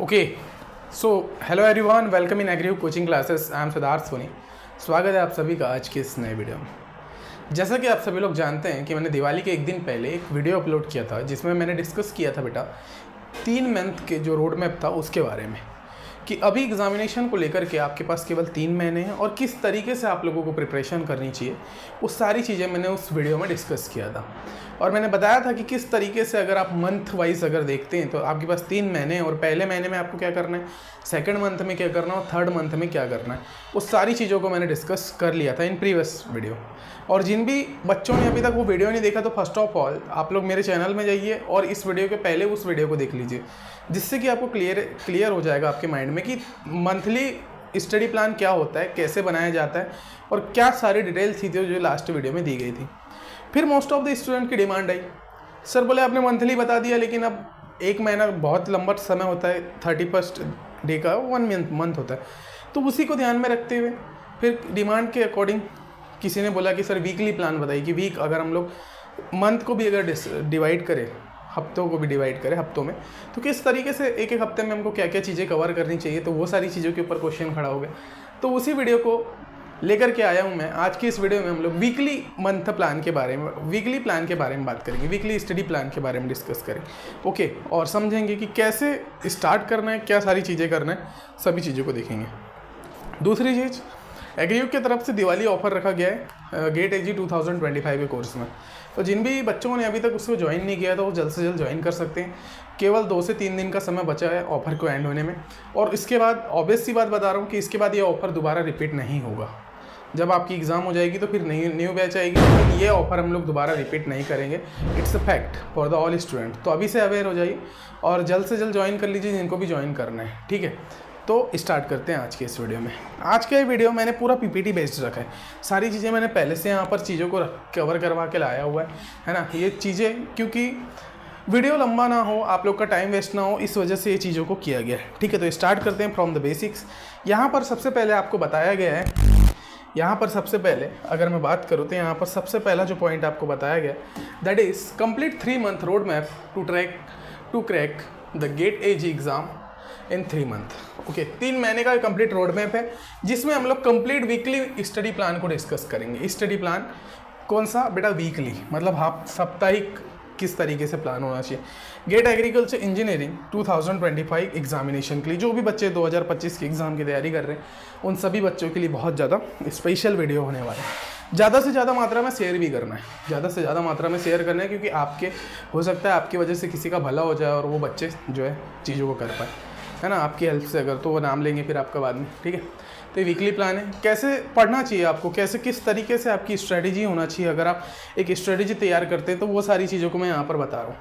Okay so hello everyone, welcome in agri coaching classes. I am Siddharth Soni. स्वागत है आप सभी का आज के इस नए वीडियो में। जैसा कि आप सभी लोग जानते हैं कि मैंने दिवाली के एक दिन पहले एक वीडियो अपलोड किया था जिसमें मैंने डिस्कस किया था बेटा 3 मंथ के जो रोड मैप था उसके बारे में, कि अभी एग्जामिनेशन को लेकर के आपके पास केवल 3 महीने हैं और किस तरीके से आप लोगों को प्रिपरेशन करनी चाहिए, वो सारी चीज़ें मैंने उस वीडियो में डिस्कस किया था। और मैंने बताया था कि किस तरीके से अगर आप मंथ वाइज अगर देखते हैं तो आपके पास 3 महीने हैं और पहले महीने में आपको क्या करना है, सेकंड मंथ में क्या करना है और थर्ड मंथ में क्या करना है, उस सारी चीज़ों को मैंने डिस्कस कर लिया था इन प्रीवियस वीडियो। और जिन भी बच्चों ने अभी तक वो वीडियो नहीं देखा तो फर्स्ट ऑफ ऑल आप लोग मेरे चैनल में जाइए और इस वीडियो के पहले उस वीडियो को देख लीजिए, जिससे कि आपको क्लियर हो जाएगा आपके माइंड में कि मंथली स्टडी प्लान क्या होता है, कैसे बनाया जाता है और क्या सारी डिटेल्स थी जो लास्ट वीडियो में दी गई थी। फिर मोस्ट ऑफ द स्टूडेंट की डिमांड आई, सर बोले आपने मंथली बता दिया लेकिन अब एक महीना बहुत लंबा समय होता है, 31 डे का 1 मंथ होता है, तो उसी को ध्यान में रखते हुए फिर डिमांड के अकॉर्डिंग किसी ने बोला कि सर वीकली प्लान बताइए कि वीक अगर हम लोग मंथ को भी अगर डिवाइड करें, हफ्तों को भी डिवाइड करें हफ्तों में, तो किस तरीके से एक एक हफ्ते में हमको क्या क्या चीज़ें कवर करनी चाहिए, तो वो सारी चीज़ों के ऊपर क्वेश्चन खड़ा हो गया। तो उसी वीडियो को लेकर के आया हूँ मैं। आज की इस वीडियो में हम लोग वीकली प्लान के बारे में बात करेंगे, वीकली स्टडी प्लान के बारे में डिस्कस करेंगे। ओके, और समझेंगे कि कैसे स्टार्ट करना है, क्या सारी चीज़ें करना है, सभी चीज़ों को देखेंगे। दूसरी चीज़, एग्रीयूक की तरफ से दिवाली ऑफर रखा गया है गेट एजी 2025 के कोर्स में। तो जिन भी बच्चों ने अभी तक उसको ज्वाइन नहीं किया तो वो जल्द से जल्द ज्वाइन कर सकते हैं। केवल 2 से 3 दिन का समय बचा है ऑफ़र को एंड होने में, और इसके बाद ऑब्वियस सी बात बता रहा हूँ कि इसके बाद ये ऑफ़र दोबारा रिपीट नहीं होगा। जब आपकी एग्ज़ाम हो जाएगी तो फिर न्यू बैच आएगी, लेकिन ये ऑफ़र हम लोग दोबारा रिपीट नहीं करेंगे। It's a fact for the all student. तो अभी से अवेयर हो जाइए और जल्द से जल्द ज्वाइन कर लीजिए जिनको भी ज्वाइन करना है, ठीक है। तो स्टार्ट करते हैं आज के इस वीडियो में। आज का ये वीडियो मैंने पूरा पीपीटी बेस्ड रखा है, सारी चीज़ें मैंने पहले से यहाँ पर चीज़ों को कवर करवा के लाया हुआ है ना। ये चीज़ें क्योंकि वीडियो लंबा ना हो, आप लोग का टाइम वेस्ट ना हो, इस वजह से ये चीज़ों को किया गया है, ठीक है। तो स्टार्ट करते हैं फ्रॉम द बेसिक्स। यहाँ पर सबसे पहले आपको बताया गया है, यहाँ पर सबसे पहले अगर मैं बात करूँ तो यहाँ पर सबसे पहला जो पॉइंट आपको बताया गया that is complete 3 month road map to crack the GATE AG exam in 3 month. Okay, 3 महीने का कंप्लीट रोड मैप है जिसमें हम लोग कंप्लीट वीकली स्टडी प्लान को डिस्कस करेंगे। स्टडी प्लान कौन सा बेटा? वीकली, मतलब साप्ताहिक किस तरीके से प्लान होना चाहिए। गेट एग्रीकल्चर इंजीनियरिंग 2025 एग्जामिनेशन के लिए जो भी बच्चे 2025 के एग्ज़ाम की तैयारी कर रहे हैं उन सभी बच्चों के लिए बहुत ज़्यादा स्पेशल वीडियो होने वाला है। ज़्यादा से ज़्यादा मात्रा में शेयर भी करना है, ज़्यादा से ज़्यादा मात्रा में शेयर करना है, क्योंकि आपके हो सकता है आपकी वजह से किसी का भला हो जाए और वो बच्चे जो है चीज़ों को कर पाए, है ना, आपकी हेल्प से। अगर तो वो नाम लेंगे फिर आपका बाद में, ठीक है। तो ये वीकली प्लान है। कैसे पढ़ना चाहिए आपको, कैसे किस तरीके से आपकी स्ट्रेटेजी होना चाहिए, अगर आप एक स्ट्रेटेजी तैयार करते हैं तो वो सारी चीज़ों को मैं यहाँ पर बता रहा हूँ।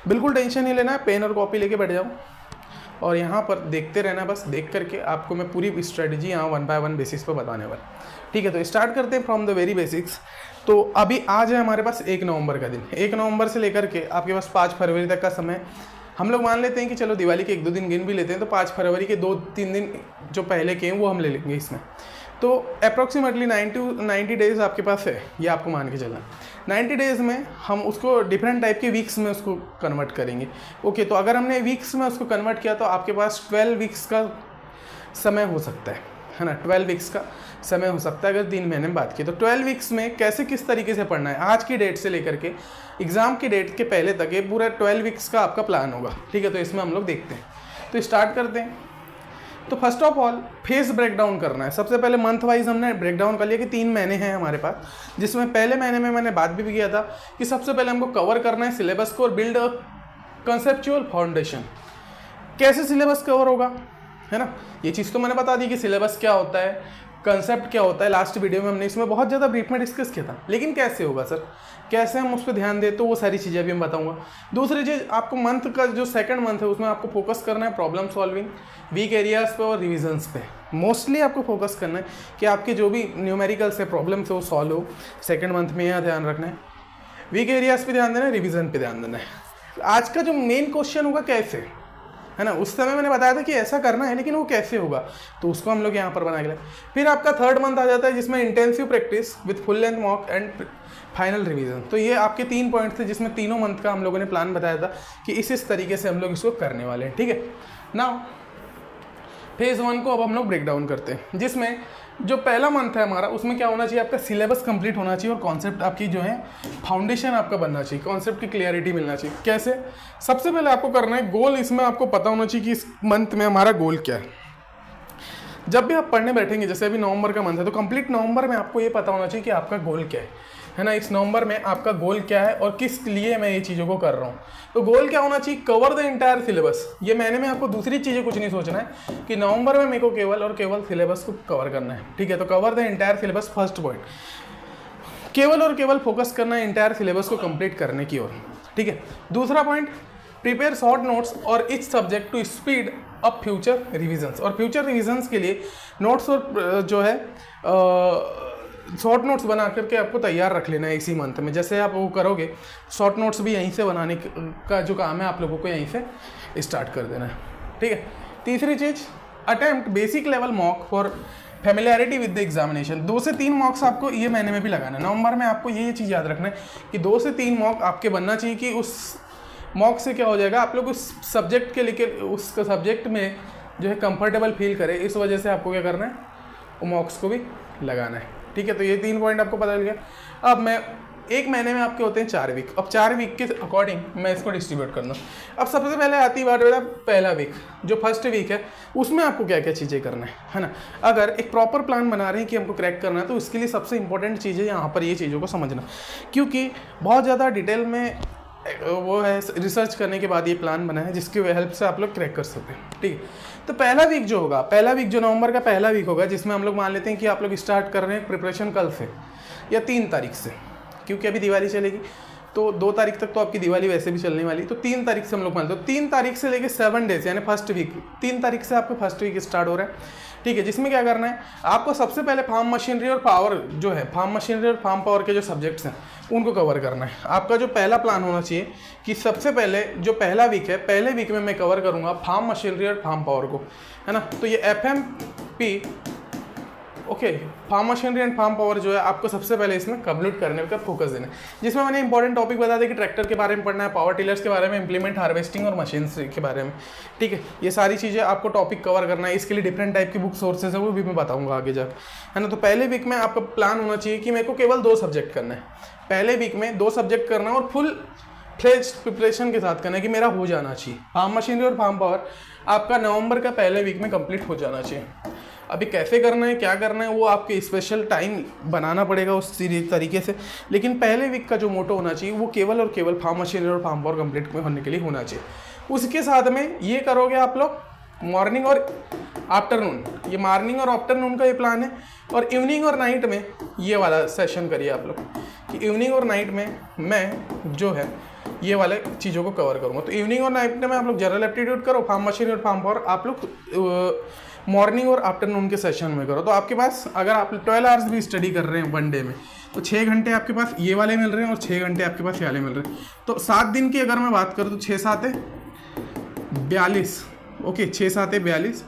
बिल्कुल टेंशन नहीं लेना है, पेन और कॉपी लेके बैठ जाओ और यहाँ पर देखते रहना, बस देख करके आपको मैं पूरी स्ट्रेटेजी यहाँ 1 बाय 1 बेसिस पर बताने वाला, ठीक है। तो स्टार्ट करते हैं फ्रॉम द वेरी बेसिक्स। तो अभी आज है हमारे पास 1 नवंबर का दिन। 1 नवंबर से लेकर के आपके पास 5 फरवरी तक का समय। हम लोग मान लेते हैं कि चलो दिवाली के 1-2 दिन गिन भी लेते हैं, तो 5 फरवरी के 2-3 दिन जो पहले के हैं वो हम ले लेंगे इसमें। तो अप्रॉक्सीमेटली 90 डेज आपके पास है, ये आपको मान के चलना। 90 डेज़ में हम उसको डिफरेंट टाइप के वीक्स में उसको कन्वर्ट करेंगे। ओके, तो अगर हमने वीक्स में उसको कन्वर्ट किया तो आपके पास 12 वीक्स का समय हो सकता है ना। 12 वीक्स का समय हो सकता है अगर 3 महीने में बात की। तो 12 वीक्स में कैसे किस तरीके से पढ़ना है, आज की डेट से लेकर के एग्ज़ाम की डेट के पहले तक ये पूरा 12 वीक्स का आपका प्लान होगा, ठीक है। तो इसमें हम लोग देखते हैं, तो स्टार्ट करते हैं। तो first of all phase breakdown करना है। सबसे पहले मंथ वाइज हमने ब्रेकडाउन कर लिया कि 3 महीने हैं हमारे पास, जिसमें पहले महीने में मैंने बात भी किया था कि सबसे पहले हमको कवर करना है सिलेबस को और बिल्ड अ कंसेप्चुअल फाउंडेशन। कैसे सिलेबस कवर होगा, है ना, ये चीज़ तो मैंने बता दी कि सिलेबस क्या होता है, कंसेप्ट क्या होता है। लास्ट वीडियो में हमने इसमें बहुत ज़्यादा ब्रीफ में डिस्कस किया था, लेकिन कैसे होगा सर, कैसे हम उस पर ध्यान दें, तो वो सारी चीज़ें अभी मैं बताऊंगा। दूसरी चीज़, आपको मंथ का जो सेकंड मंथ है उसमें आपको फोकस करना है प्रॉब्लम सॉल्विंग, वीक एरियाज़ पे और रिविजन्स पे। मोस्टली आपको फोकस करना है कि आपके जो भी न्यूमेरिकल्स है, प्रॉब्लम्स है, वो सॉल्व हो। सेकेंड मंथ में यह ध्यान रखना है, वीक एरियाज़ पे ध्यान देना है, रिविजन पे ध्यान देना है। आज का जो मेन क्वेश्चन होगा कैसे, है ना, उस समय मैंने बताया था कि ऐसा करना है, लेकिन वो कैसे होगा, तो उसको हम लोग यहाँ पर बना के लाए। फिर आपका थर्ड मंथ आ जाता है जिसमें intensive practice with full length mock and final revision. तो ये आपके 3 पॉइंट थे जिसमें तीनों मंथ का हम लोगों ने प्लान बताया था कि इस तरीके से हम लोग इसको करने वाले हैं, ठीक है। नाउ फेज़ 1 को अब हम लोग ब्रेक डाउन करते हैं, जिसमें जो पहला मंथ है हमारा उसमें क्या होना चाहिए, आपका सिलेबस कंप्लीट होना चाहिए और कॉन्सेप्ट आपकी जो है फाउंडेशन आपका बनना चाहिए, कॉन्सेप्ट की क्लियरिटी मिलना चाहिए। कैसे? सबसे पहले आपको करना है गोल, इसमें आपको पता होना चाहिए कि इस मंथ में हमारा गोल क्या है। जब भी आप पढ़ने बैठेंगे, जैसे अभी नवंबर का मंथ है, तो कंप्लीट नवंबर में आपको ये पता होना चाहिए कि आपका गोल क्या है ना। इस नवंबर में आपका गोल क्या है और किस लिए मैं ये चीज़ों को कर रहा हूँ। तो गोल क्या होना चाहिए, कवर द इंटायर सिलेबस। ये महीने में आपको दूसरी चीज़ें कुछ नहीं सोचना है कि नवंबर में मेरे को केवल और केवल सिलेबस को कवर करना है, ठीक है। तो cover the entire syllabus, first point, केवल और केवल फोकस करना है इंटायर सिलेबस को कंप्लीट करने की ओर, ठीक है। दूसरा पॉइंट, प्रिपेयर शॉर्ट नोट्स और each subject to speed up future revisions. और फ्यूचर रिविजन्स के लिए नोट्स और जो है शॉर्ट नोट्स बना करके आपको तैयार रख लेना है इसी मंथ में। जैसे आप वो करोगे, शॉर्ट नोट्स भी यहीं से बनाने का जो काम है आप लोगों को यहीं से स्टार्ट कर देना है, ठीक है। तीसरी चीज़, attempt basic level mock for familiarity with the examination. 2 से 3 मॉक्स आपको ये महीने में भी लगाना है। नवंबर में आपको ये चीज़ याद रखना है कि 2 से 3 मॉक आपके बनना चाहिए कि उस मॉक से क्या हो जाएगा, आप लोग उस सब्जेक्ट के लेके उस सब्जेक्ट में जो है कंफर्टेबल फील करें, इस वजह से आपको क्या करना है, वो मॉक्स को भी लगाना है, ठीक है। तो ये 3 पॉइंट आपको पता चल गया। अब मैं एक महीने में आपके होते हैं 4 वीक, अब 4 वीक के अकॉर्डिंग मैं इसको डिस्ट्रीब्यूट कर दूँ। अब सबसे पहले आती बात बेटा पहला वीक, जो फर्स्ट वीक है उसमें आपको क्या क्या चीज़ें करना है ना। अगर एक प्रॉपर प्लान बना रहे हैं कि हमको क्रैक करना है, तो इसके लिए सबसे इंपॉर्टेंट चीज़ है यहाँ पर ये चीज़ों को समझना, क्योंकि बहुत ज़्यादा डिटेल में वो है रिसर्च करने के बाद ये प्लान बना है जिसकी हेल्प से आप लोग क्रैक कर सकते हैं, ठीक है। तो पहला वीक जो होगा, पहला वीक जो नवंबर का पहला वीक होगा, जिसमें हम लोग मान लेते हैं कि आप लोग स्टार्ट कर रहे हैं प्रिपरेशन कल से या 3 तारीख से, क्योंकि अभी दिवाली चलेगी तो 2 तारीख तक तो आपकी दिवाली वैसे भी चलने वाली, तो 3 तारीख से हम लोग मानते हैं। 3 तारीख से लेके 7 डेज यानी फर्स्ट वीक, 3 तारीख से आपका फर्स्ट वीक स्टार्ट हो रहा है, ठीक है। जिसमें क्या करना है, आपको सबसे पहले फार्म मशीनरी और पावर जो है, फार्म मशीनरी और फार्म पावर के जो सब्जेक्ट्स हैं उनको कवर करना है। आपका जो पहला प्लान होना चाहिए कि सबसे पहले जो पहला वीक है, पहले वीक में मैं कवर करूँगा फार्म मशीनरी और फार्म पावर को, है ना। तो ये FMP, okay, farm machinery and farm power जो है आपको सबसे पहले इसमें कंप्लीट करने का फोकस देना है, जिसमें मैंने इंपॉर्टेंट टॉपिक बता दिया कि ट्रैक्टर के बारे में पढ़ना है, पावर टिलर्स के बारे में, इंप्लीमेंट हार्वेस्टिंग और मशीन्स के बारे में, ठीक है। ये सारी चीज़ें आपको टॉपिक कवर करना है। इसके लिए डिफरेंट टाइप की बुक सोर्सेज है, वो भी मैं बताऊंगा आगे जाकर, है ना। तो पहले वीक में आपका प्लान होना चाहिए कि मेरे को केवल 2 सब्जेक्ट करना है, पहले वीक में 2 सब्जेक्ट करना है और फुल फ्लेज्ड प्रिपरेशन के साथ करना है कि मेरा हो जाना चाहिए। फार्म मशीनरी और फार्म पावर आपका नवंबर का पहले वीक में कंप्लीट हो जाना चाहिए। अभी कैसे करना है, क्या करना है, वो आपके स्पेशल टाइम बनाना पड़ेगा उस तरीके से, लेकिन पहले वीक का जो मोटो होना चाहिए वो केवल और केवल फार्म मशीनरी और फार्म पावर कंप्लीट होने के लिए होना चाहिए। उसके साथ में ये करोगे आप लोग मॉर्निंग और आफ्टरनून, ये मॉर्निंग और आफ्टरनून का ये प्लान है, और इवनिंग और नाइट में ये वाला सेशन करिए आप लोग कि इवनिंग और नाइट में मैं जो है ये वाले चीज़ों को कवर करूँगा। तो इवनिंग और नाइट में आप लोग जनरल एप्टीट्यूड करो, फार्म मशीनरी और फार्म पावर आप लोग मॉर्निंग और आफ्टरनून के सेशन में करो। तो आपके पास अगर आप 12 आवर्स भी स्टडी कर रहे हैं वन डे में, तो 6 घंटे आपके पास ये वाले मिल रहे हैं और 6 घंटे आपके पास ये वाले मिल रहे हैं। तो 7 दिन की अगर मैं बात करूँ तो 6 7 42, ओके, 6 7 42,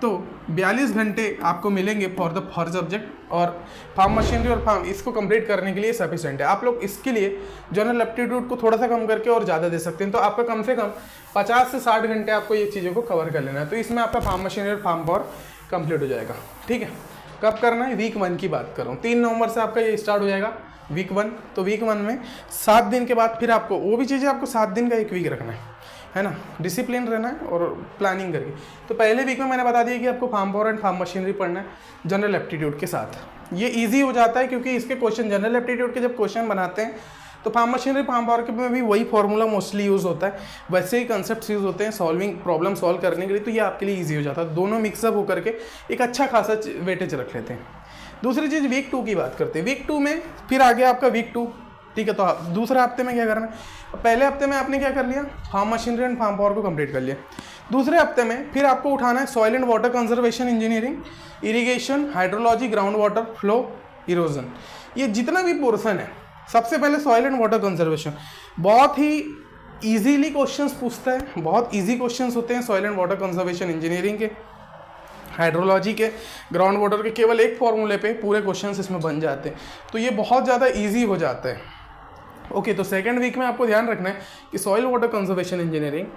तो 42 घंटे आपको मिलेंगे फॉर द फॉर सब्जेक्ट, और फार्म मशीनरी और फार्म इसको कंप्लीट करने के लिए सफिशिएंट है। आप लोग इसके लिए जनरल एप्टीट्यूड को थोड़ा सा कम करके और ज़्यादा दे सकते हैं, तो आपका कम से कम 50 से 60 घंटे आपको ये चीज़ों को कवर कर लेना है। तो इसमें आपका फार्म मशीनरी और फार्म पावर कंप्लीट हो जाएगा, ठीक है। कब करना है, वीक 1 की बात करूँ, 3 नवंबर से आपका ये स्टार्ट हो जाएगा वीक 1। तो वीक 1 में 7 दिन के बाद फिर आपको वो भी चीज़ें आपको 7 दिन का एक वीक रखना है ना, डिसिप्लिन रहना है और प्लानिंग करके। तो पहले वीक में मैंने बता दिया कि आपको farm power and farm machinery पढ़ना है जनरल एप्टीट्यूड के साथ। ये इजी हो जाता है क्योंकि इसके क्वेश्चन जनरल एप्टीट्यूड के जब क्वेश्चन बनाते हैं तो फार्म मशीनरी फार्म पावर के में भी वही फॉर्मूला मोस्टली यूज़ होता है, वैसे ही कंसेप्ट यूज़ होते हैं सॉल्विंग प्रॉब्लम सॉल्व करने के लिए। तो ये आपके लिए ईजी हो जाता है, दोनों मिक्सअप होकर के एक अच्छा खासा वेटेज रख लेते हैं। दूसरी चीज़ वीक 2 की बात करते हैं। वीक 2 में फिर आ गया आपका वीक 2, ठीक है। तो दूसरे हफ्ते में क्या करना है, पहले हफ्ते में आपने क्या कर लिया, farm machinery and farm power को कंप्लीट कर लिया। दूसरे हफ्ते में फिर आपको उठाना है soil and water conservation engineering, irrigation, hydrology, ground water flow, erosion, ये जितना भी पोर्सन है। सबसे पहले सॉइल एंड वाटर कंजर्वेशन बहुत ही ईजीली क्वेश्चंस पूछता है, बहुत ईजी क्वेश्चंस होते हैं soil and water conservation engineering के, हाइड्रोलॉजी के, ग्राउंड वाटर के। केवल एक फॉर्मूले पे पूरे क्वेश्चंस इसमें बन जाते हैं, तो ये बहुत ज़्यादा ईजी हो जाता है। ओके, तो सेकेंड वीक में आपको ध्यान रखना है कि सॉइल वाटर कंजर्वेशन इंजीनियरिंग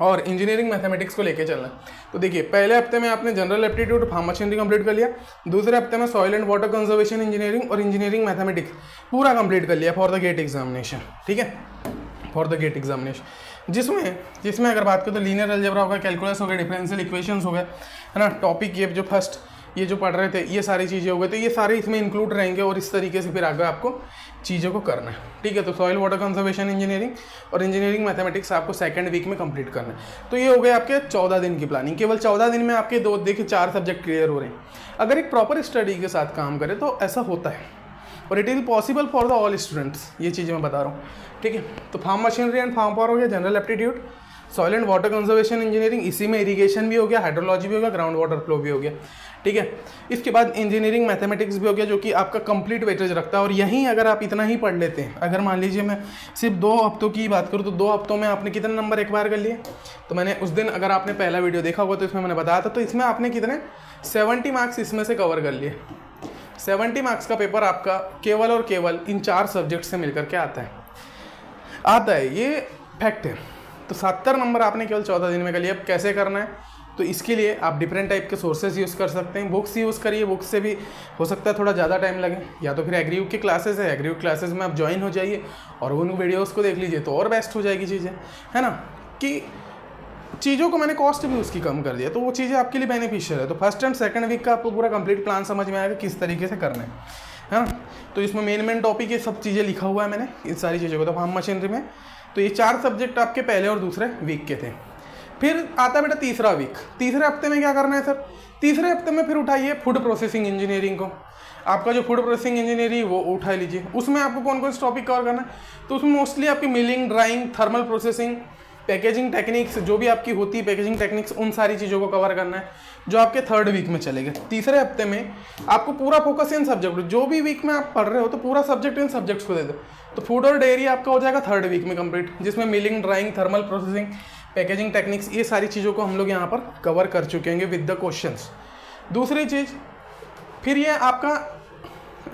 और इंजीनियरिंग मैथमेटिक्स को लेके चलना है। तो देखिए पहले हफ्ते में आपने general aptitude farm machinery complete कर लिया, दूसरे हफ्ते में soil and water conservation engineering और इंजीनियरिंग मैथमेटिक्स पूरा कंप्लीट कर लिया फॉर द गेट एग्जामिनेशन, ठीक है, फॉर द गेट एग्जामिनेशन। जिसमें अगर बात करें तो लीनियर अलजेब्रा हो गया, कैलकुलस हो गया, डिफरेंशियल इक्वेशंस हो गए, है ना, टॉपिक ये जो फर्स्ट ये जो पढ़ रहे थे ये सारी चीज़ें हो गई, तो ये सारे इसमें इंक्लूड रहेंगे और इस तरीके से फिर आगे आपको चीज़ों को करना है, ठीक है। तो सॉइल वाटर कंजर्वेशन इंजीनियरिंग और इंजीनियरिंग मैथमेटिक्स आपको सेकंड वीक में कंप्लीट करना है। तो ये हो गए आपके 14 दिन की प्लानिंग। केवल 14 दिन में आपके देखिए 4 सब्जेक्ट क्लियर हो रहे हैं। अगर एक प्रॉपर स्टडी के साथ काम करें तो ऐसा होता है और it is possible for the all students, ये चीज़ें मैं बता रहा हूँ, ठीक है। तो farm machinery and farm power हो गया, general aptitude, soil and water conservation engineering, इसी में इरीगेशन भी हो गया, हाइड्रोलॉजी भी हो गया, ग्राउंड वाटर फ्लो भी हो गया, ठीक है। इसके बाद इंजीनियरिंग मैथमेटिक्स भी हो गया जो कि आपका कंप्लीट वेटेज रखता है। और यहीं अगर आप इतना ही पढ़ लेते हैं, अगर मान लीजिए मैं सिर्फ 2 हफ्तों की बात करूँ तो 2 हफ्तों में आपने कितने नंबर एक्वायर कर लिए, तो मैंने उस दिन अगर आपने पहला वीडियो देखा होगा तो इसमें मैंने बताया था, तो इसमें आपने कितने 70 मार्क्स इसमें से कवर कर लिए। 70 मार्क्स का पेपर आपका केवल और केवल इन 4 सब्जेक्ट से मिलकर के आता है, ये फैक्ट है। तो 70 नंबर आपने केवल 14 दिन में कर लिया। अब कैसे करना है, तो इसके लिए आप डिफरेंट टाइप के सोर्सेज यूज़ कर सकते हैं, बुक्स यूज़ करिए, बुक्स से भी हो सकता है थोड़ा ज़्यादा टाइम लगे, या तो फिर एग्रीव की क्लासेस है, एग्रीव क्लासेस में आप ज्वाइन हो जाइए और उन वीडियोस को देख लीजिए तो और बेस्ट हो जाएगी चीज़ें, है ना, कि चीज़ों को मैंने कॉस्ट भी उसकी कम कर दिया, तो वो चीज़ें आपके लिए बेनिफिशियल है। तो फर्स्ट एंड सेकंड वीक का आपको पूरा कंप्लीट प्लान समझ में आएगा किस तरीके से करना है ना। तो इसमें मेन टॉपिक ये सब चीज़ें लिखा हुआ है मैंने, इन सारी चीज़ों को। तो फार्म मशीनरी में तो ये 4 सब्जेक्ट आपके पहले और दूसरे वीक के थे। फिर आता है बेटा तीसरा वीक। तीसरे हफ्ते में क्या करना है सर, तीसरे हफ्ते में फिर उठाइए फूड प्रोसेसिंग इंजीनियरिंग को। आपका जो फूड प्रोसेसिंग इंजीनियरिंग वो उठा लीजिए। उसमें आपको कौन कौन से टॉपिक कवर करना है, तो उसमें मोस्टली आपकी milling, drawing, thermal processing, packaging techniques जो भी आपकी होती है, पैकेजिंग टेक्निक्स, उन सारी चीज़ों को कवर करना है जो आपके थर्ड वीक में चलेगा। तीसरे हफ्ते में आपको पूरा फोकस इन सब्जेक्ट, जो भी वीक में आप पढ़ रहे हो तो पूरा सब्जेक्ट इन सब्जेक्ट्स को दे दो। तो फूड और डेयरी आपका हो जाएगा थर्ड वीक में कंप्लीट, जिसमें milling, drawing, thermal processing, packaging techniques, ये सारी चीज़ों को हम लोग यहाँ पर कवर कर चुके होंगे विद द क्वेश्चंस। दूसरी चीज़ फिर ये आपका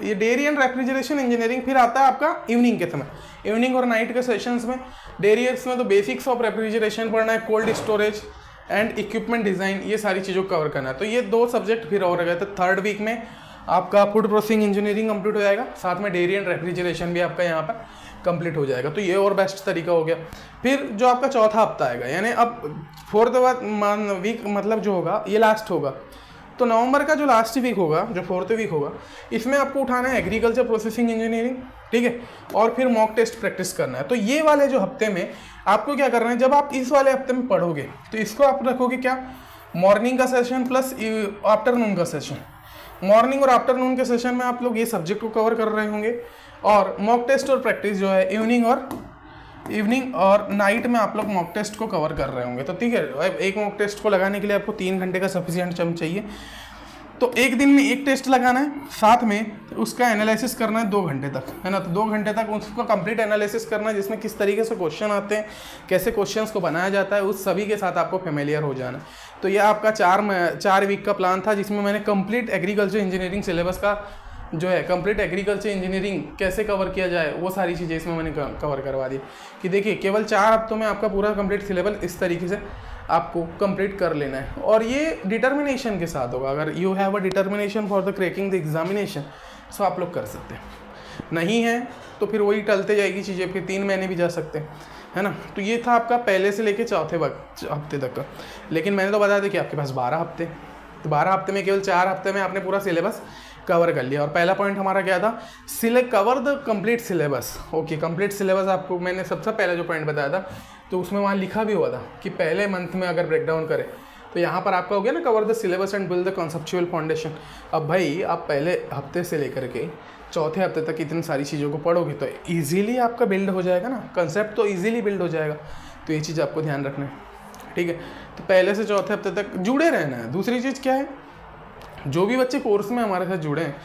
ये डेयरी एंड रेफ्रिजरेशन इंजीनियरिंग फिर आता है आपका इवनिंग के समय, इवनिंग और नाइट के सेशंस में। डेयरीज में तो बेसिक्स ऑफ रेफ्रिजरेशन पढ़ना है, cold storage and equipment design, ये सारी चीज़ों को कवर करना है। तो ये 2 सब्जेक्ट फिर और गए। तो थर्ड वीक में आपका फूड प्रोसेसिंग इंजीनियरिंग कंप्लीट हो जाएगा, साथ में डेयरी एंड रेफ्रिजरेशन भी आपका यहाँ पर कंप्लीट हो जाएगा। तो ये और बेस्ट तरीका हो गया। फिर जो आपका चौथा हफ्ता आएगा, यानी अब फोर्थ वीक मतलब जो होगा ये लास्ट होगा। तो नवंबर का जो लास्ट वीक होगा, जो 4th वीक होगा, इसमें आपको उठाना है एग्रीकल्चर प्रोसेसिंग इंजीनियरिंग, ठीक है, और फिर मॉक टेस्ट प्रैक्टिस करना है। तो ये वाले जो हफ्ते में आपको क्या करना है, जब आप इस वाले हफ्ते में पढ़ोगे तो इसको आप रखोगे क्या, मॉर्निंग का सेशन प्लस आफ्टरनून का सेशन। मॉर्निंग और आफ्टरनून के सेशन में आप लोग ये सब्जेक्ट को कवर कर रहे होंगे, और मॉक टेस्ट और प्रैक्टिस जो है इवनिंग और नाइट में आप लोग मॉक टेस्ट को कवर कर रहे होंगे। तो ठीक है, एक मॉक टेस्ट को लगाने के लिए आपको 3 घंटे का सफिशिएंट टाइम चाहिए। तो एक दिन में एक टेस्ट लगाना है, साथ में उसका एनालिसिस करना है 2 घंटे तक, है ना। तो 2 घंटे तक उसका कंप्लीट एनालिसिस करना है, जिसमें किस तरीके से क्वेश्चन आते हैं, कैसे क्वेश्चंस को बनाया जाता है, उस सभी के साथ आपको फेमिलियर हो जाना है। तो यह आपका 4 वीक का प्लान था, जिसमें मैंने कंप्लीट एग्रीकल्चर इंजीनियरिंग सिलेबस का जो है कंप्लीट एग्रीकल्चर इंजीनियरिंग कैसे कवर किया जाए वो सारी चीज़ें इसमें मैंने कवर करवा दी। कि देखिए केवल 4 हफ्तों में आपका पूरा कंप्लीट सिलेबस इस तरीके से आपको कंप्लीट कर लेना है, और ये डिटर्मिनेशन के साथ होगा। अगर you have a determination for the cracking the examination, so आप लोग कर सकते हैं। नहीं है तो फिर वही टलते जाएगी चीज़ें, फिर 3 महीने भी जा सकते हैं, है ना। तो ये था आपका पहले से लेके चौथे हफ्ते तक का। लेकिन मैंने तो बताया था कि आपके पास 12 हफ्ते, तो 12 हफ्ते में केवल 4 हफ्ते में आपने पूरा सिलेबस कवर कर लिया। और पहला पॉइंट हमारा क्या था, cover the complete syllabus. Okay, complete syllabus आपको मैंने सबसे पहले जो पॉइंट बताया था, तो उसमें वहाँ लिखा भी हुआ था कि पहले मंथ में अगर ब्रेकडाउन करें तो यहाँ पर आपका हो गया ना, cover the syllabus and build the conceptual foundation. अब भाई आप पहले हफ्ते से लेकर के चौथे हफ्ते तक इतनी सारी चीज़ों को पढ़ोगे तो ईजिली आपका बिल्ड हो जाएगा ना, कंसेप्ट तो ईजिली बिल्ड हो जाएगा। तो ये चीज़ आपको ध्यान रखना है, ठीक है। तो पहले से चौथे हफ्ते तक जुड़े रहना है। दूसरी चीज़ क्या है, जो भी बच्चे कोर्स में हमारे साथ जुड़े हैं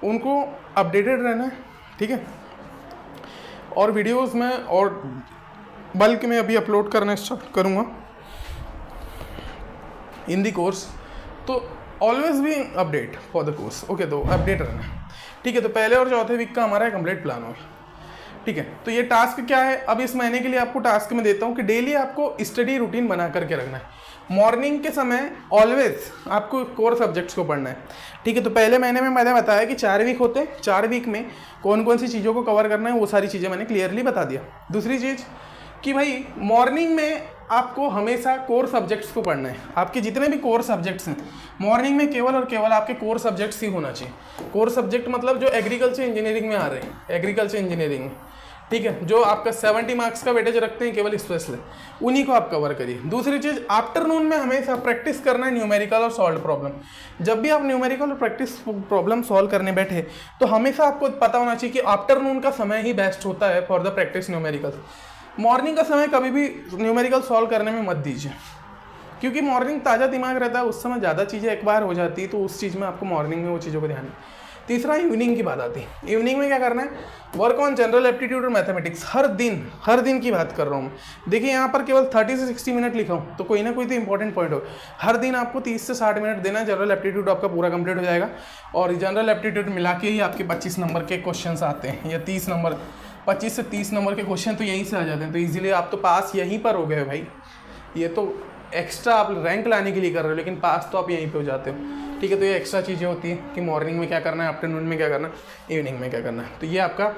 उनको अपडेटेड रहना है, ठीक है। और वीडियोस में और बल्क में अभी अपलोड करना स्टार्ट करूँगा इन दी कोर्स, तो always be update for the course. Okay, तो अपडेट रहना है, ठीक है। तो पहले और चौथे वीक का हमारा कंप्लीट प्लान होगा, ठीक है। तो ये टास्क क्या है, अब इस महीने के लिए आपको टास्क में देता हूँ कि डेली आपको स्टडी रूटीन बना करके रखना है। मॉर्निंग के समय ऑलवेज आपको कोर सब्जेक्ट्स को पढ़ना है, ठीक है। तो पहले महीने में मैंने बताया कि 4 वीक होते हैं, 4 वीक में कौन कौन सी चीज़ों को कवर करना है वो सारी चीज़ें मैंने क्लियरली बता दिया। दूसरी चीज़ कि भाई मॉर्निंग में आपको हमेशा कोर सब्जेक्ट्स को पढ़ना है। आपके जितने भी कोर सब्जेक्ट्स हैं मॉर्निंग में केवल और केवल आपके कोर सब्जेक्ट्स ही होना चाहिए। कोर सब्जेक्ट मतलब जो एग्रीकल्चर इंजीनियरिंग में आ रहे हैं, एग्रीकल्चर इंजीनियरिंग, ठीक है, जो आपका 70 मार्क्स का वेटेज रखते हैं केवल स्पेशल, उन्हीं को आप कवर करिए। दूसरी चीज़, आफ्टरनून में हमेशा प्रैक्टिस करना है न्यूमेरिकल और सॉल्व प्रॉब्लम। जब भी आप न्यूमेरिकल और प्रैक्टिस प्रॉब्लम सॉल्व करने बैठे तो हमेशा आपको पता होना चाहिए कि आफ्टरनून का समय ही बेस्ट होता है for the practice numerical. Morning का समय कभी भी न्यूमेरिकल सॉल्व करने में मत दीजिए, क्योंकि मॉर्निंग ताज़ा दिमाग रहता है, उस समय ज़्यादा चीज़ें एक बार हो जाती है, तो उस चीज़ में आपको मॉर्निंग में वो चीज़ों को ध्यान है। तीसरा, इवनिंग की बात आती है। इवनिंग में क्या करना है, वर्क ऑन जनरल एप्टीट्यूड और मैथमेटिक्स। हर दिन की बात कर रहा हूँ। देखिए यहाँ पर केवल 30 से 60 मिनट लिखा हूँ, तो कोई ना कोई तो इंपॉर्टेंट पॉइंट हो। हर दिन आपको 30 से 60 मिनट देना है, जनरल एप्टीट्यूड आपका पूरा कंप्लीट हो जाएगा। और जनरल एप्टीट्यूड मिला के ही आपके 25 नंबर के क्वेश्चन आते हैं, या 30 नंबर, 25 से 30 नंबर के क्वेश्चन तो यहीं से आ जाते हैं। तो ईजिली आप तो पास यहीं पर हो गए भाई। ये तो एक्स्ट्रा आप रैंक लाने के लिए कर रहे हो, लेकिन पास तो आप यहीं पे हो जाते हो, ठीक है। तो ये एक्स्ट्रा चीज़ें होती हैं कि मॉर्निंग में क्या करना है, आफ्टरनून में क्या करना है, इवनिंग में क्या करना है। तो ये आपका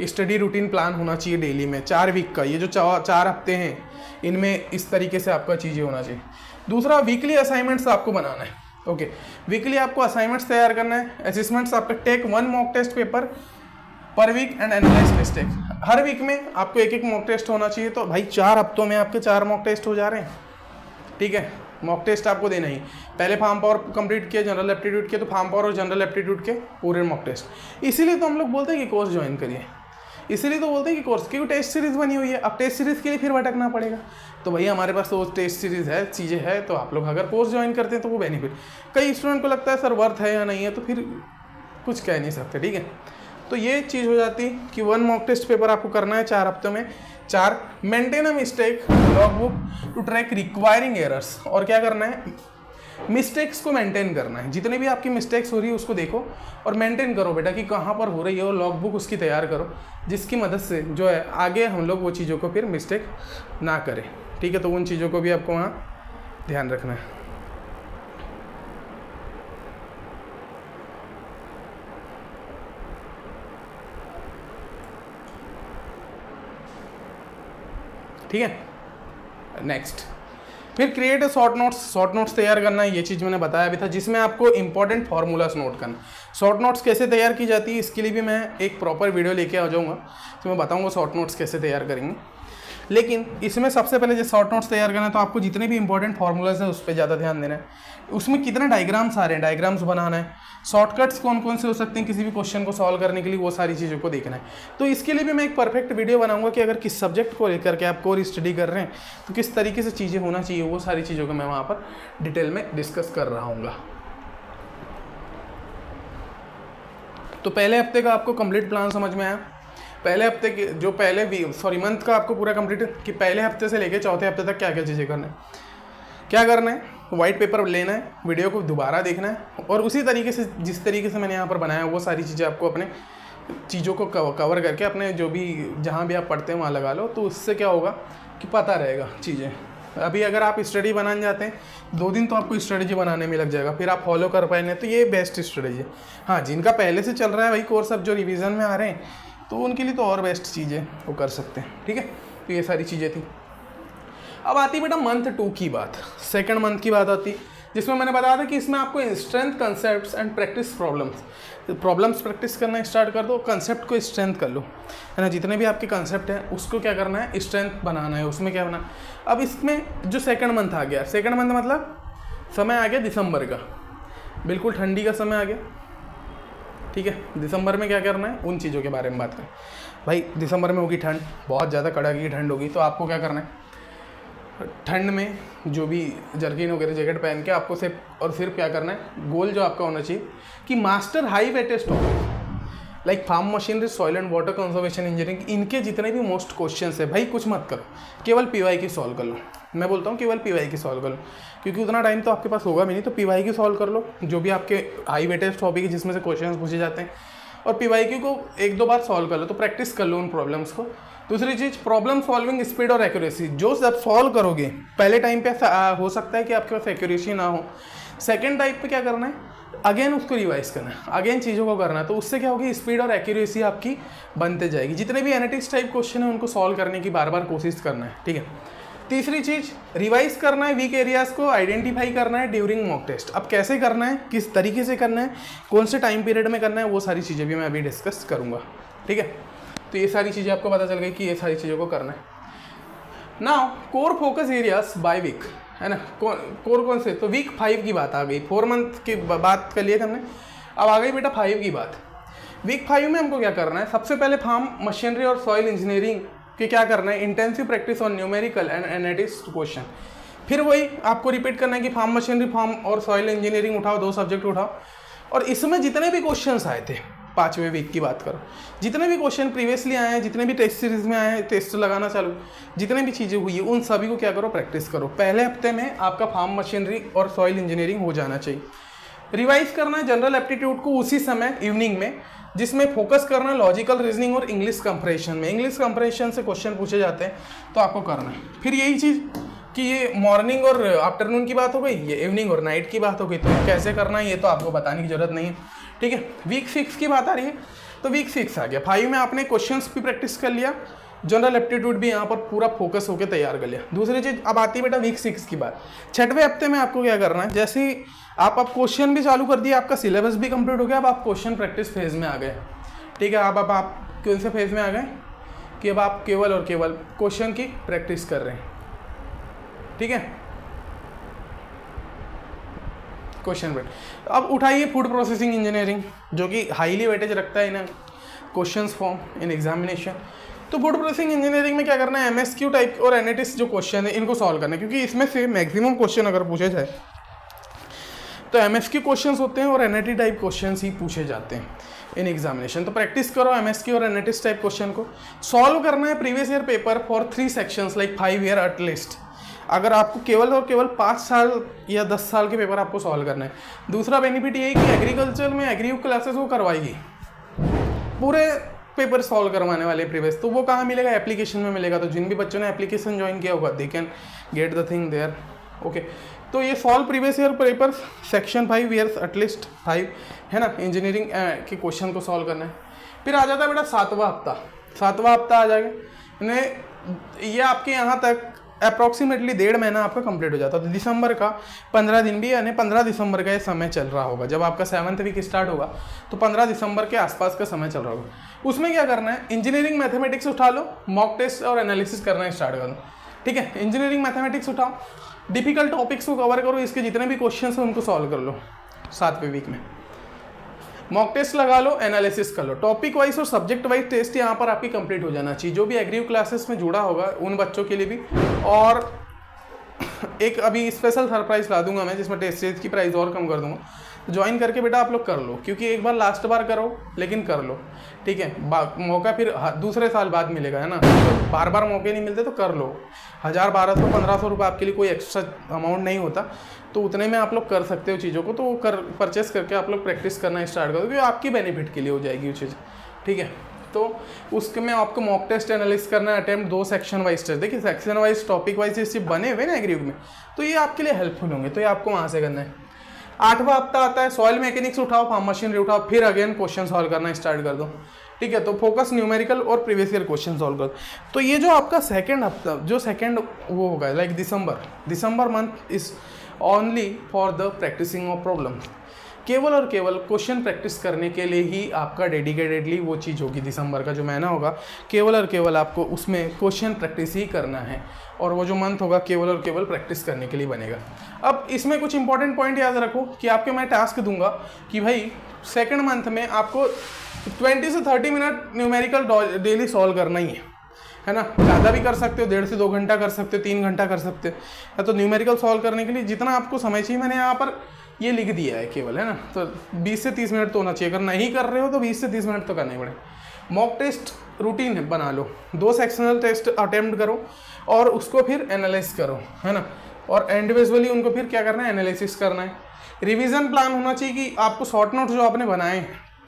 स्टडी रूटीन प्लान होना चाहिए डेली में 4 वीक का। ये जो 4 हफ्ते हैं इनमें इस तरीके से आपका चीज़ें होना चाहिए। दूसरा, वीकली असाइनमेंट्स आपको बनाना है। ओके, वीकली आपको असाइनमेंट्स तैयार करना है। असेसमेंट्स आपका take 1 mock test paper per week and analyse mistake. हर वीक में आपको एक मॉक टेस्ट होना चाहिए। तो भाई 4 हफ्तों में आपके 4 मॉक टेस्ट हो जा रहे हैं, ठीक है। मॉक टेस्ट आपको देना ही। पहले फार्म पावर कंप्लीट किया, जनरल एप्टीट्यूड किया, तो फार्म पावर और जनरल एप्टीट्यूड के पूरे मॉक टेस्ट। इसीलिए तो हम लोग बोलते हैं कि कोर्स ज्वाइन करिए, इसीलिए तो बोलते हैं कि कोर्स, क्योंकि टेस्ट सीरीज़ बनी हुई है। अब टेस्ट सीरीज़ के लिए फिर भटकना पड़ेगा। तो भैया हमारे पास तो टेस्ट सीरीज़ है, चीज़ें हैं, तो आप लोग अगर कोर्स ज्वाइन करते हैं तो वो बेनिफिट। कई स्टूडेंट को लगता है सर वर्थ है या नहीं है, तो फिर कुछ कह नहीं सकते, ठीक है। तो ये चीज़ हो जाती है कि 1 मॉक टेस्ट पेपर आपको करना है 4 हफ्तों में। 4, maintain a mistake log book to track requiring errors. और क्या करना है, मिस्टेक्स को मेंटेन करना है। जितने भी आपकी मिस्टेक्स हो रही है उसको देखो और मेंटेन करो बेटा कि कहाँ पर हो रही है, और लॉग बुक उसकी तैयार करो, जिसकी मदद से जो है आगे हम लोग वो चीज़ों को फिर मिस्टेक ना करें, ठीक है। तो उन चीज़ों को भी आपको वहाँ ध्यान रखना है। ठीक है। नेक्स्ट, फिर क्रिएट ए शॉर्ट नोट्स तैयार करना है। ये चीज़ मैंने बताया भी था, जिसमें आपको इंपॉर्टेंट फार्मूलास नोट करना। शॉर्ट नोट्स कैसे तैयार की जाती है, इसके लिए भी मैं एक प्रॉपर वीडियो लेके आ जाऊँगा, तो मैं बताऊँगा शॉर्ट नोट्स कैसे तैयार करेंगे। लेकिन इसमें सबसे पहले जब शॉर्ट नोट्स तैयार करना है तो आपको जितने भी इंपॉर्टेंट फार्मूलाज हैं उस पर ज़्यादा ध्यान देना है। उसमें कितने डायग्राम्स आ रहे हैं, डायग्राम्स बनाना है। शॉर्टकट्स कौन कौन से हो सकते हैं किसी भी क्वेश्चन को सॉल्व करने के लिए, वो सारी चीज़ों को देखना है। तो इसके लिए भी मैं एक परफेक्ट वीडियो बनाऊंगा कि अगर किस सब्जेक्ट को लेकर के आप कोर स्टडी कर रहे हैं तो किस तरीके से चीज़ें होना चाहिए, वो सारी चीज़ों को मैं वहाँ पर डिटेल में डिस्कस कर रहा हूँगा। तो पहले हफ्ते का आपको कंप्लीट प्लान समझ में आया। पहले हफ्ते के जो मंथ का आपको पूरा कंप्लीट कि पहले हफ्ते से लेकर चौथे हफ्ते तक क्या क्या चीज़ें करना है, क्या करना है। वाइट पेपर लेना है, वीडियो को दोबारा देखना है, और उसी तरीके से जिस तरीके से मैंने यहाँ पर बनाया वो सारी चीज़ें आपको अपने चीज़ों को कवर करके अपने जो भी जहाँ भी आप पढ़ते हैं वहाँ लगा लो। तो उससे क्या होगा कि पता रहेगा चीज़ें। अभी अगर आप स्टडी बनाने जाते हैं 2 दिन तो आपको स्ट्रेटजी बनाने में लग जाएगा, फिर आप फॉलो कर पाएंगे, तो ये बेस्ट स्ट्रेटजी है। हाँ, जिनका पहले से चल रहा है भाई कोर्स, अब जो रिवीजन में आ रहे हैं तो उनके लिए तो और बेस्ट चीज़ें वो कर सकते हैं, ठीक है। तो ये सारी चीज़ें थी। अब आती बेटा मंथ 2 की बात, सेकंड मंथ की बात आती, जिसमें मैंने बताया था कि इसमें आपको strength concepts and practice problems practice करना स्टार्ट कर दो, कंसेप्ट को स्ट्रेंथ कर लो, है ना। जितने भी आपके कंसेप्ट हैं उसको क्या करना है, स्ट्रेंथ बनाना है, उसमें क्या बनाना। अब इसमें जो सेकंड मंथ आ गया, सेकंड मंथ मतलब समय आ गया दिसंबर का, बिल्कुल ठंडी का समय आ गया, ठीक है। दिसंबर में क्या करना है, उन चीज़ों के बारे में बात करें। भाई दिसंबर में होगी ठंड, बहुत ज़्यादा कड़ाके की ठंड होगी, तो आपको क्या करना है, ठंड में जो भी जर्किन वगैरह जैकेट पहन के आपको सिर्फ क्या करना है, गोल जो आपका होना चाहिए कि master high weightage topic like farm machinery, soil and water conservation engineering, इनके जितने भी मोस्ट क्वेश्चंस है भाई कुछ मत करो, केवल पीवाई की सॉल्व कर लो। मैं बोलता हूँ केवल पीवाई की सॉल्व कर लो, क्योंकि उतना टाइम तो आपके पास होगा भी नहीं, तो पीवाई की सॉल्व कर लो जो भी आपके हाई वेटेज टॉपिक है जिसमें से क्वेश्चन पूछे जाते हैं। और PYQ को 1-2 बार सॉल्व कर लो, तो प्रैक्टिस कर लो उन प्रॉब्लम्स को। दूसरी चीज़, प्रॉब्लम सॉल्विंग स्पीड और एक्यूरेसी, जो जब सॉल्व करोगे पहले टाइम पे हो सकता है कि आपके पास एक्यूरेसी ना हो, सेकेंड टाइप पे क्या करना है, अगेन उसको रिवाइज करना है, अगेन चीज़ों को करना है, तो उससे क्या होगी, स्पीड और एक्यूरेसी आपकी बनते जाएगी। जितने भी एनालिटिक्स टाइप क्वेश्चन है उनको सॉल्व करने की बार बार कोशिश करना है, ठीक है। तीसरी चीज़, रिवाइज करना है, वीक एरियाज़ को आइडेंटिफाई करना है ड्यूरिंग मॉक टेस्ट। अब कैसे करना है, किस तरीके से करना है, कौन से टाइम पीरियड में करना है, वो सारी चीज़ें भी मैं अभी डिस्कस करूँगा, ठीक है। तो ये सारी चीज़ें आपको पता चल गई कि ये सारी चीज़ों को करना है। Now core focus areas by week, है ना, कोर कौन से, तो वीक 5 की बात आ गई, 4 मंथ की बात कर लिया हमने, अब आ गई बेटा 5 की बात। वीक 5 में हमको क्या करना है, सबसे पहले फार्म मशीनरी और सॉइल इंजीनियरिंग कि क्या करना है, intensive practice on numerical and analytics question. फिर वही आपको रिपीट करना है कि फार्म मशीनरी, फार्म और सॉइल इंजीनियरिंग उठाओ, 2 सब्जेक्ट उठाओ, और इसमें जितने भी क्वेश्चंस आए थे 5वें वीक की बात करो, जितने भी क्वेश्चन प्रीवियसली आए हैं, जितने भी टेस्ट सीरीज में आए हैं, टेस्ट लगाना चालू, जितने भी चीज़ें हुई है उन सभी को क्या करो, प्रैक्टिस करो। पहले हफ्ते में आपका फार्म मशीनरी और सॉइल इंजीनियरिंग हो जाना चाहिए। रिवाइज करना है जनरल एप्टीट्यूड को उसी समय इवनिंग में, जिसमें फोकस करना है लॉजिकल रीजनिंग और इंग्लिश कंप्रेशन में। इंग्लिश कंप्रेशन से क्वेश्चन पूछे जाते हैं तो आपको करना है। फिर यही चीज़ कि ये मॉर्निंग और आफ्टरनून की बात हो गई, ये इवनिंग और नाइट की बात हो गई, तो कैसे करना है ये तो आपको बताने की जरूरत नहीं है, ठीक है। वीक 6 की बात आ रही है, तो वीक 6 आ गया। 5 में आपने क्वेश्चंस भी प्रैक्टिस कर लिया, जनरल एप्टीट्यूड भी यहाँ पर पूरा फोकस होकर तैयार कर लिया। दूसरी चीज़, अब आती है बेटा वीक 6 की बात। 6वें हफ्ते में आपको क्या करना है, जैसे ही आप अब क्वेश्चन भी चालू कर दिया, आपका सिलेबस भी कंप्लीट हो गया, अब आप क्वेश्चन प्रैक्टिस फेज में आ गए, ठीक है। अब आप कौन से फेज में आ गए कि अब आप केवल और केवल क्वेश्चन की प्रैक्टिस कर रहे हैं, ठीक है। क्वेश्चन पे अब उठाइए फूड प्रोसेसिंग इंजीनियरिंग, जो कि हाईली वेटेज रखता है इन क्वेश्चंस फॉर्म इन एग्जामिनेशन। तो फूड प्रोसेसिंग इंजीनियरिंग में क्या करना है, MSQ टाइप और एनालिटिक्स जो क्वेश्चन है इनको सॉल्व करना है, क्योंकि इसमें से मैक्सिमम क्वेश्चन अगर पूछे जाए तो MSQ क्वेश्चंस होते हैं और एनआईटी टाइप क्वेश्चंस ही पूछे जाते हैं इन एग्जामिनेशन। तो प्रैक्टिस करो MSQ और एनालिटिक्स टाइप क्वेश्चन को। सॉल्व करना है previous year paper for 3 sections like 5 year at least. अगर आपको केवल और केवल 5 साल या 10 साल के पेपर आपको सॉल्व करना है। दूसरा बेनिफिट ये है कि एग्रीकल्चर में एग्री क्लासेस वो करवाएगी, पूरे पेपर सॉल्व करवाने वाले प्रीवियस, तो वो कहाँ मिलेगा, एप्लीकेशन में मिलेगा। तो जिन भी बच्चों ने एप्लीकेशन ज्वाइन किया होगा they can get the thing there, okay. तो ये solve previous year paper section 5 years at least 5, है ना, इंजीनियरिंग के क्वेश्चन को सॉल्व करना है। फिर आ जाता है बेटा 7वां हफ्ता। 7वां हफ्ता आ जाएगा, ये आपके यहाँ तक अप्रॉक्सीमेटली 1.5 महीना आपका कंप्लीट हो जाता है। तो दिसंबर का 15 दिन भी, यानी 15 दिसंबर का ये समय चल रहा होगा। जब आपका 7th वीक स्टार्ट होगा तो 15 दिसंबर के आसपास का समय चल रहा होगा। उसमें क्या करना है, इंजीनियरिंग मैथमेटिक्स उठा लो, मॉक टेस्ट और एनालिसिस करना स्टार्ट कर दो, ठीक है। इंजीनियरिंग मैथमेटिक्स उठाओ, डिफिकल्ट टॉपिक्स को कवर करो, इसके जितने भी क्वेश्चन हैं उनको सॉल्व कर लो 7वें वीक में। मॉक टेस्ट लगा लो, एनालिसिस कर लो, टॉपिक वाइज और सब्जेक्ट वाइज टेस्ट यहाँ पर आपकी कंप्लीट हो जाना चाहिए। जो भी एग्री क्लासेस में जुड़ा होगा उन बच्चों के लिए भी, और एक अभी स्पेशल सरप्राइज ला दूंगा मैं, जिसमें टेस्ट सीरीज की प्राइस और कम कर दूंगा। ज्वाइन करके बेटा आप लोग कर लो, क्योंकि एक बार लास्ट बार करो लेकिन कर लो, ठीक है। मौका फिर दूसरे साल बाद मिलेगा, है ना, तो बार बार मौके नहीं मिलते तो कर लो। 1000, 1200, 1500 रुपये आपके लिए कोई एक्स्ट्रा अमाउंट नहीं होता, तो उतने में आप लोग कर सकते हो चीज़ों को। तो परचेस करके आप लोग प्रैक्टिस करना स्टार्ट कर दो, क्योंकि आपकी बेनिफिट के लिए हो जाएगी वो चीज़, ठीक है। तो उसके में आपको मॉक टेस्ट एनालिसिस करना है, अटेम्प्ट 2 सेक्शन वाइज टेस्ट। देखिए सेक्शन वाइज टॉपिक वाइज इस बने हुए ना एग्री में, तो ये आपके लिए हेल्पफुल होंगे, तो ये आपको वहाँ से करना है। 8वां हफ्ता आता है, सॉइल मैकेनिक्स उठाओ, फार्म मशीनरी उठाओ, फिर अगेन क्वेश्चन सॉल्व करना स्टार्ट कर दो, ठीक है। तो फोकस न्यूमेरिकल और प्रीवियस ईयर क्वेश्चन सॉल्व कर। तो ये जो आपका सेकंड हफ्ता, जो सेकंड वो होगा like December month is only for the practising of problems. केवल और केवल क्वेश्चन प्रैक्टिस करने के लिए ही आपका डेडिकेटेडली वो चीज़ होगी। दिसंबर का जो महीना होगा केवल और केवल आपको उसमें क्वेश्चन प्रैक्टिस ही करना है, और वो जो मंथ होगा केवल और केवल प्रैक्टिस करने के लिए बनेगा। अब इसमें कुछ इंपॉर्टेंट पॉइंट याद रखो कि आपके मैं टास्क दूंगा कि भाई सेकंड मंथ में आपको 20 से 30 मिनट न्यूमेरिकल डेली सॉल्व करना ही है ना। ज़्यादा भी कर सकते हो, 1.5 से 2 घंटा कर सकते हो, 3 घंटा कर सकते हो, या तो न्यूमेरिकल सॉल्व करने के लिए जितना आपको समय चाहिए मैंने यहाँ पर ये लिख दिया है केवल, है ना। तो 20 से 30 मिनट तो होना चाहिए। अगर नहीं कर रहे हो तो 20 से 30 मिनट तो करना ही पड़ेगा। मॉक टेस्ट रूटीन बना लो, 2 सेक्शनल टेस्ट अटेम्प्ट करो और उसको फिर एनालाइज करो, है ना, और इंडिविजुअली उनको फिर क्या करना है, एनालिसिस करना है। रिवीजन प्लान होना चाहिए कि आपको शॉर्ट नोट जो आपने बनाए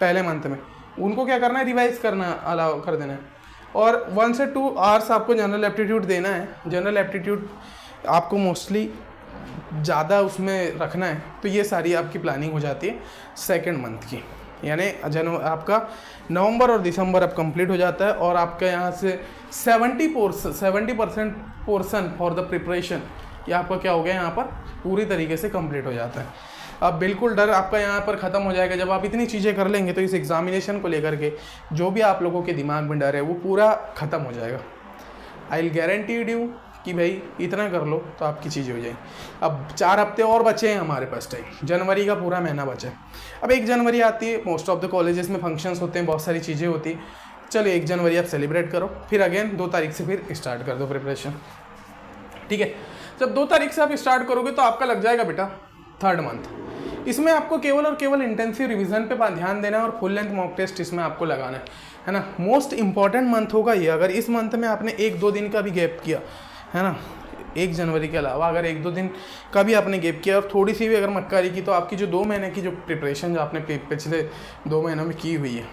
पहले मंथ में उनको क्या करना है, रिवाइज करना अलाउ कर देना है। और 1 से 2 आवर्स आपको जनरल एप्टीट्यूड देना है। जनरल एप्टीट्यूड आपको मोस्टली ज़्यादा उसमें रखना है। तो ये सारी आपकी प्लानिंग हो जाती है सेकेंड मंथ की, यानी आपका नवंबर और दिसंबर अब कंप्लीट हो जाता है और आपका यहाँ से 70% पोर्सन फॉर द प्रिपरेशन ये आपका क्या हो गया, यहाँ पर पूरी तरीके से कंप्लीट हो जाता है। अब बिल्कुल डर आपका यहाँ पर ख़त्म हो जाएगा। जब आप इतनी चीज़ें कर लेंगे तो इस एग्जामिनेशन को लेकर के जो भी आप लोगों के दिमाग में डर है वो पूरा ख़त्म हो जाएगा। आई विल गारंटीड यू कि भाई इतना कर लो तो आपकी चीज़ें हो जाएंगी। अब 4 हफ्ते और बचे हैं हमारे पास टाइम, जनवरी का पूरा महीना बचा है। अब 1 जनवरी आती है, मोस्ट ऑफ द कॉलेजेस में फंक्शंस होते हैं, बहुत सारी चीज़ें होती हैं। चलो 1 जनवरी आप सेलिब्रेट करो, फिर अगेन 2 तारीख से फिर स्टार्ट कर दो प्रिपरेशन, ठीक है। जब 2 तारीख से आप स्टार्ट करोगे तो आपका लग जाएगा बेटा 3rd मंथ। इसमें आपको केवल और केवल इंटेंसिव रिवीजन पे ध्यान देना है और फुल लेंथ मॉक टेस्ट इसमें आपको लगाना है ना। मोस्ट इंपॉर्टेंट मंथ होगा ये। अगर इस मंथ में आपने 1-2 दिन का भी गैप किया है ना, 1 जनवरी के अलावा अगर 1-2 दिन का भी आपने गैप किया और थोड़ी सी भी अगर मक्कारी की, तो आपकी जो 2 महीने की जो प्रिपरेशन जो आपने पिछले 2 महीनों में की हुई है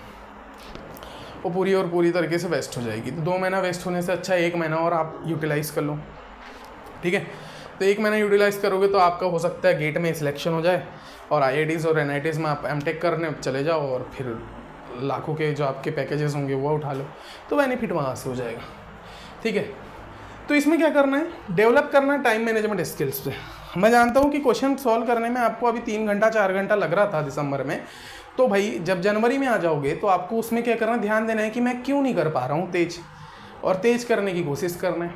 वो पूरी और पूरी तरीके से वेस्ट हो जाएगी। तो 2 महीना वेस्ट होने से अच्छा 1 महीना और आप यूटिलाइज़ कर लो, ठीक है। तो 1 महीना यूटिलाइज़ करोगे तो आपका हो सकता है गेट में सिलेक्शन हो जाए और IITs और NITs में आप MTech करने चले जाओ और फिर लाखों के जो आपके पैकेजेस होंगे वो उठा लो, तो बेनिफिट वहाँ से हो जाएगा, ठीक है। तो इसमें क्या करना है, डेवलप करना है टाइम मैनेजमेंट स्किल्स पे। मैं जानता हूँ कि क्वेश्चन सॉल्व करने में आपको अभी 3 घंटा 4 घंटा लग रहा था दिसंबर में, तो भाई जब जनवरी में आ जाओगे तो आपको उसमें क्या करना है, ध्यान देना है कि मैं क्यों नहीं कर पा रहा हूँ तेज, और तेज करने की कोशिश करना है,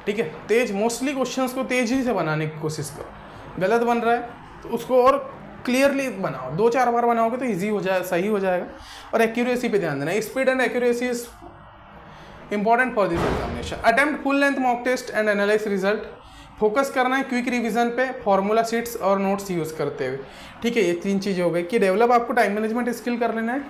ठीक है। तेज मोस्टली क्वेश्चंस को तेज ही से बनाने की कोशिश करो। गलत बन रहा है तो उसको और क्लियरली बनाओ, 2-4 बार बनाओगे तो ईजी हो जाए, सही हो जाएगा। और एक्यूरेसी पे ध्यान देना है। Speed and accuracy is important for this examination. Attempt full length mock test and analyse result. Focus करना है क्विक रिवीजन पे, फॉर्मूला शीट्स और नोट्स यूज़ करते हुए, ठीक है। ये 3 चीज़ें हो गई कि डेवलप आपको टाइम मैनेजमेंट स्किल कर लेना है,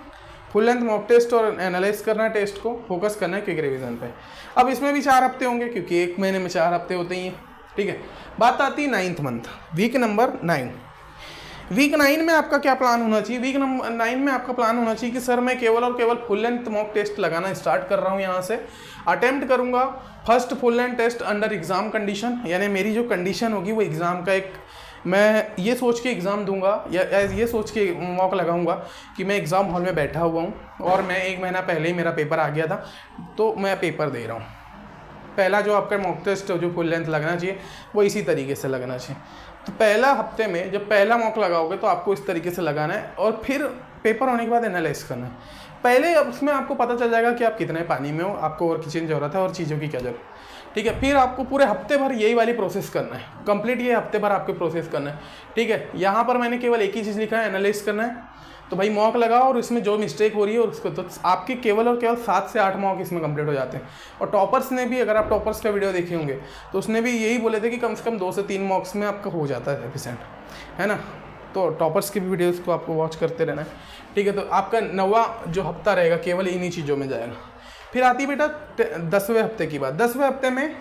फुल लेंथ मॉक टेस्ट और एनालाइज करना है टेस्ट को, फोकस करना है क्विक रिवीजन पे। अब इसमें भी 4 हफ्ते होंगे क्योंकि 1 महीने में 4 हफ्ते होते ही हैं, ठीक है। बात आती है 9th month, week number 9। Week 9 में आपका क्या प्लान होना चाहिए? वीक नंबर 9 में आपका प्लान होना चाहिए कि सर मैं केवल और केवल फुल लेंथ मॉक टेस्ट लगाना स्टार्ट कर रहा हूँ। यहाँ से अटेम्प्ट करूँगा first full length test under exam condition, यानी मेरी जो कंडीशन होगी वो एग्ज़ाम का एक, मैं ये सोच के एग्ज़ाम दूंगा या ये सोच के मॉक लगाऊंगा कि मैं एग्ज़ाम हॉल में बैठा हुआ हूँ और मैं 1 महीना पहले ही मेरा पेपर आ गया था तो मैं पेपर दे रहा हूँ। पहला जो आपका मॉक टेस्ट जो फुल लेंथ लगना चाहिए वो इसी तरीके से लगना चाहिए। तो पहला हफ्ते में जब पहला मॉक लगाओगे तो आपको इस तरीके से लगाना है और फिर पेपर होने के बाद एनालाइज करना है। पहले उसमें आपको पता चल जाएगा कि आप कितने पानी में हो, आपको और किसी ज़रूरत है और चीज़ों की क्या ज़रूरत, ठीक है। फिर आपको पूरे हफ्ते भर यही वाली प्रोसेस करना है, कंप्लीट ये हफ्ते भर आपको प्रोसेस करना है, ठीक है। यहाँ पर मैंने केवल एक ही चीज़ लिखा है, एनालाइज करना है। तो भाई मॉक लगाओ और इसमें जो मिस्टेक हो रही है और उसको, तो आपके केवल और केवल 7 से 8 मॉक इसमें कंप्लीट हो जाते हैं। और टॉपर्स ने भी, अगर आप टॉपर्स का वीडियो देखे होंगे तो उसने भी यही बोले थे कि कम से कम 2 से 3 मॉक्स में आपका हो जाता है एफिशिएंट, है ना। तो टॉपर्स की भी वीडियोज़ को आपको वॉच करते रहना है, ठीक है। तो आपका 9वां जो हफ्ता रहेगा केवल इन्हीं चीज़ों में जाएगा। फिर आती बेटा 10वें हफ्ते की बात। 10वें हफ्ते में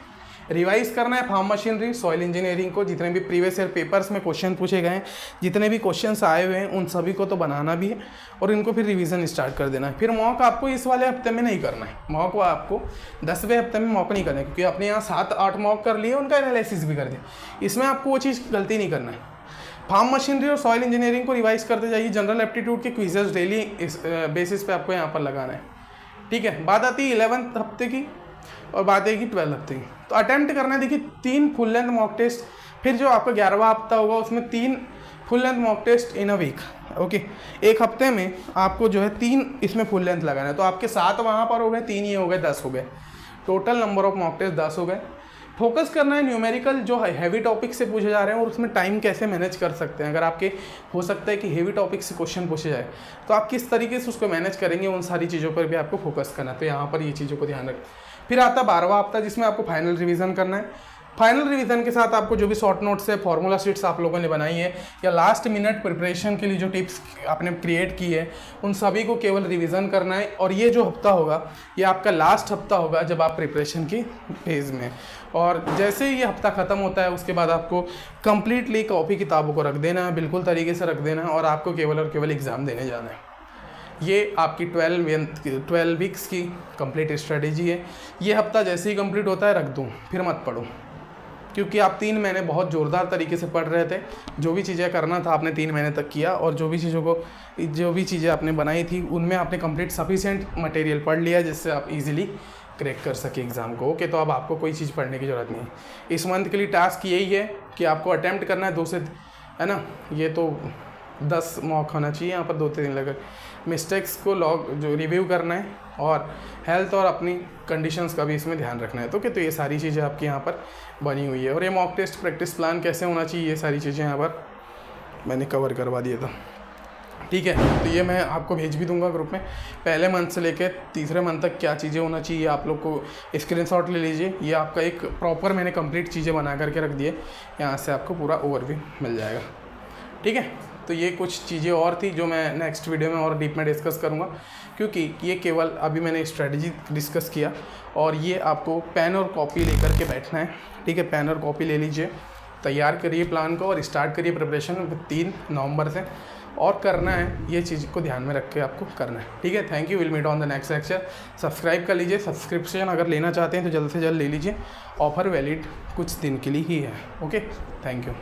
रिवाइज करना है फार्म मशीनरी, सॉइल इंजीनियरिंग को, जितने भी प्रीवियस ईयर पेपर्स में क्वेश्चन पूछे गए हैं, जितने भी क्वेश्चंस आए हुए हैं उन सभी को तो बनाना भी है और इनको फिर रिवीजन स्टार्ट कर देना है। फिर मॉक आपको इस वाले हफ्ते में नहीं करना है, मॉक आपको 10वें हफ्ते में मॉक नहीं करना है क्योंकि आपने यहाँ 7-8 मॉक कर लिए, उनका एनालिसिस भी कर दिया। इसमें आपको वो चीज़ गलती नहीं करना है। फार्म मशीनरी और सॉइल इंजीनियरिंग को रिवाइज करते जाइए। जनरल एप्टीट्यूड के क्विजेज डेली इस बेसिस पे आपको यहाँ पर लगाना है, ठीक है। बात आती है 11वें हफ्ते की और बात आएगी 12वें हफ्ते की। तो अटेम्प्ट करना है, देखिए 3 फुल लेंथ मॉक टेस्ट, फिर जो आपका 11वां हफ्ता होगा उसमें 3 full length mock test in a week, okay. एक हफ्ते में आपको जो है 3 इसमें फुल लेंथ लगाना है। तो आपके 7 वहाँ पर हो गए, 3 ये हो गए, 10 हो गए। Total number of mock test 10 हो गए। फोकस करना है न्यूमेरिकल जो हैवी टॉपिक से पूछे जा रहे हैं और उसमें टाइम कैसे मैनेज कर सकते हैं। अगर आपके हो सकता है कि हेवी टॉपिक से क्वेश्चन पूछे जाए तो आप किस तरीके से उसको मैनेज करेंगे, उन सारी चीज़ों पर भी आपको फोकस करना है। तो यहाँ पर ये चीज़ों को ध्यान रखें। फिर आता 12वां हफ्ता जिसमें आपको फाइनल रिवीजन करना है। फाइनल रिवीजन के साथ आपको जो भी शॉर्ट नोट्स है, फॉर्मूला शीट्स आप लोगों ने बनाई है या लास्ट मिनट प्रिपरेशन के लिए जो टिप्स आपने क्रिएट की है, उन सभी को केवल रिवीजन करना है। और ये जो हफ्ता होगा ये आपका लास्ट हफ्ता होगा जब आप प्रिपरेशन की फेज़ में। और जैसे ही ये हफ्ता ख़त्म होता है उसके बाद आपको कंप्लीटली कॉपी किताबों को रख देना है, बिल्कुल तरीके से रख देना है और आपको केवल और केवल एग्ज़ाम देने जाना है, ये आपकी 12 वीक्स की कंप्लीट स्ट्रेटेजी है। ये हफ्ता जैसे ही कंप्लीट होता है रख दूँ, फिर मत पढ़ो, क्योंकि आप 3 महीने बहुत ज़ोरदार तरीके से पढ़ रहे थे। जो भी चीज़ें करना था आपने 3 महीने तक किया, और जो भी चीज़ें आपने बनाई थी उनमें आपने कंप्लीट सफिशिएंट मटेरियल पढ़ लिया, जिससे आप इजीली क्रैक कर सके एग्ज़ाम को। ओके, तो अब आपको कोई चीज़ पढ़ने की ज़रूरत नहीं है। इस मंथ के लिए टास्क यही है कि आपको अटैम्प्ट करना है 2 से, है ना, ये तो 10 मॉक होना चाहिए यहाँ पर, 2-3 लगे। मिस्टेक्स को जो रिव्यू करना है, और हेल्थ और अपनी कंडीशंस का भी इसमें ध्यान रखना है। तो क्या, तो ये सारी चीज़ें आपकी यहाँ पर बनी हुई है। और ये मॉक टेस्ट प्रैक्टिस प्लान कैसे होना चाहिए, ये सारी चीज़ें यहाँ पर मैंने कवर करवा दिया था। ठीक है, तो ये मैं आपको भेज भी दूंगा ग्रुप में। पहले मंथ से लेकर तीसरे मंथ तक क्या चीज़ें होना चाहिए, आप लोग को स्क्रीनशॉट ले लीजिए। ये आपका एक प्रॉपर मैंने कंप्लीट चीज़ें बना करके रख दिए, यहाँ से आपको पूरा ओवरव्यू मिल जाएगा। ठीक है, तो ये कुछ चीज़ें और थी जो मैं नेक्स्ट वीडियो में और डीप में डिस्कस करूँगा, क्योंकि ये केवल अभी मैंने स्ट्रेटजी डिस्कस किया, और ये आपको पेन और कॉपी लेकर के बैठना है। ठीक है, पेन और कॉपी ले लीजिए, तैयार करिए प्लान को और स्टार्ट करिए प्रिपरेशन 3 नवंबर से। और करना है, ये चीज़ को ध्यान में रख के आपको करना है। ठीक है, thank you, will meet on the next lecture. Subscribe कर लीजिए, सब्सक्रिप्शन अगर लेना चाहते हैं तो जल्द से जल्द ले लीजिए, ऑफर वैलिड कुछ दिन के लिए ही है। Okay, thank you.